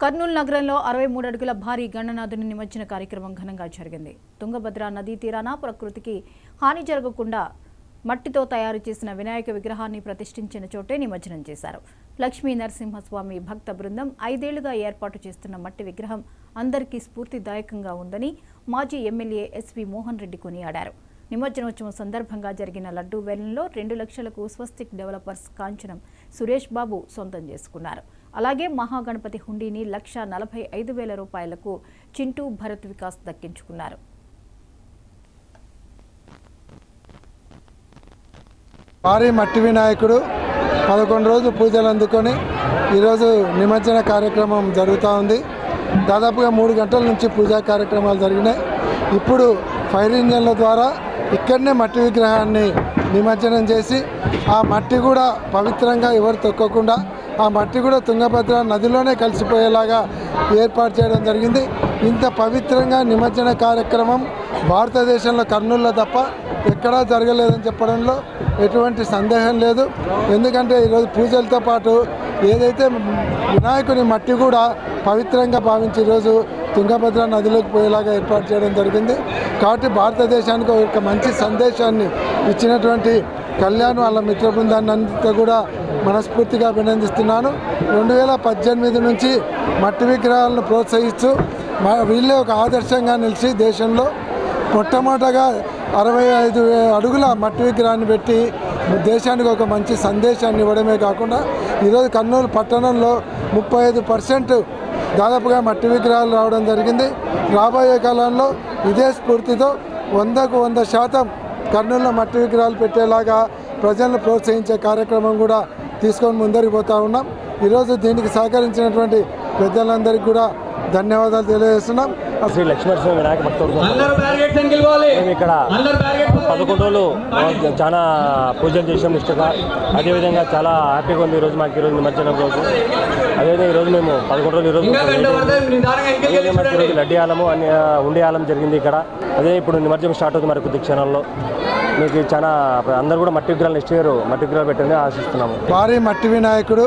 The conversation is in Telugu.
కర్నూలు నగరంలో 63 అడుగుల భారీ గణనాథుని నిమజ్జన కార్యక్రమం ఘనంగా జరిగింది. తుంగభద్ర నదీ తీరాన ప్రకృతికి హాని జరగకుండా మట్టితో తయారు చేసిన వినాయక విగ్రహాన్ని ప్రతిష్ఠించిన చోటే నిమజ్జనం చేశారు. లక్ష్మీ నరసింహస్వామి భక్త బృందం 5 ఏళ్లుగా ఏర్పాటు చేస్తున్న మట్టి విగ్రహం అందరికీ స్ఫూర్తిదాయకంగా ఉందని మాజీ ఎమ్మెల్యే ఎస్వి మోహన్ రెడ్డి కొనియాడారు. నిమజ్జనోత్సవం సందర్భంగా జరిగిన లడ్డూ వేలంలో 2 లక్షలకు స్వస్తిక్ డెవలపర్స్ కాంచనం సురేష్ బాబు సొంతం చేసుకున్నారు. అలాగే మహాగణపతి హుండీని 1,45,000 రూపాయలకు చింటూ భరత్ వికాస్ దక్కించుకున్నారు. భారీ మట్టి వినాయకుడు 11 రోజులు పూజలు అందుకొని ఈరోజు నిమజ్జన కార్యక్రమం జరుగుతూ ఉంది. దాదాపుగా 3 గంటల నుంచి పూజా కార్యక్రమాలు జరిగినాయి. ఇప్పుడు ఫైర్ ఇంజన్ల ద్వారా ఇక్కడనే మట్టి విగ్రహాన్ని నిమజ్జనం చేసి ఆ మట్టి కూడా పవిత్రంగా ఎవరు తొక్కకుండా ఆ మట్టి కూడా తుంగభద్ర నదిలోనే కలిసిపోయేలాగా ఏర్పాటు చేయడం జరిగింది. ఇంత పవిత్రంగా నిమజ్జన కార్యక్రమం భారతదేశంలో కర్నూలులో తప్ప ఎక్కడా జరగలేదని చెప్పడంలో ఎటువంటి సందేహం లేదు. ఎందుకంటే ఈరోజు పూజలతో పాటు ఏదైతే వినాయకుని మట్టి కూడా పవిత్రంగా భావించి ఈరోజు తుంగభద్ర నదిలోకి పోయేలాగా ఏర్పాటు చేయడం జరిగింది. కాబట్టి భారతదేశానికి ఒక మంచి సందేశాన్ని ఇచ్చినటువంటి కళ్యాణ్ వాళ్ళ మిత్ర బృందాన్ని అంతా కూడా మనస్ఫూర్తిగా అభినందిస్తున్నాను. 2018 నుంచి మట్టి విగ్రహాలను ప్రోత్సహిస్తూ వీళ్ళే ఒక ఆదర్శంగా నిలిచి దేశంలో మొట్టమొదటగా 65 అడుగుల మట్టి విగ్రహాన్ని పెట్టి దేశానికి ఒక మంచి సందేశాన్ని ఇవ్వడమే కాకుండా ఈరోజు కర్నూలు పట్టణంలో 35% దాదాపుగా మట్టి విగ్రహాలు రావడం జరిగింది. రాబోయే కాలంలో ఇదే స్ఫూర్తితో 100కు 100% కర్నూలులో మట్టి విగ్రహాలు పెట్టేలాగా ప్రజలను ప్రోత్సహించే కార్యక్రమం కూడా తీసుకొని ముందరికి పోతూ ఉన్నాం. ఈరోజు దీనికి సహకరించినటువంటి పెద్దలందరికీ కూడా ధన్యవాదాలు తెలియజేస్తున్నాం. శ్రీ లక్ష్మీనరసింహ వినాయక మేము ఇక్కడ 11 రోజులు చాలా పూజలు చేసాం నిష్ఠగా. అదేవిధంగా చాలా హ్యాపీగా ఉంది ఈరోజు మాకు. ఈరోజు నిమజ్జనం రోజు అదేవిధంగా ఈరోజు మేము 11 రోజులు ఈరోజు లడ్డీ అని ఉండే ఆలం జరిగింది ఇక్కడ. అదే ఇప్పుడు నిమజ్జనం స్టార్ట్ అవుతుంది మరి కొద్ది క్షణాల్లో. మీకు చాలా అందరూ కూడా మట్టి విగ్రహాలు నెక్స్ట్ ఇయర్ మట్టి విగ్రహాలు పెట్టాలని ఆశిస్తున్నాము. భారీ మట్టి వినాయకుడు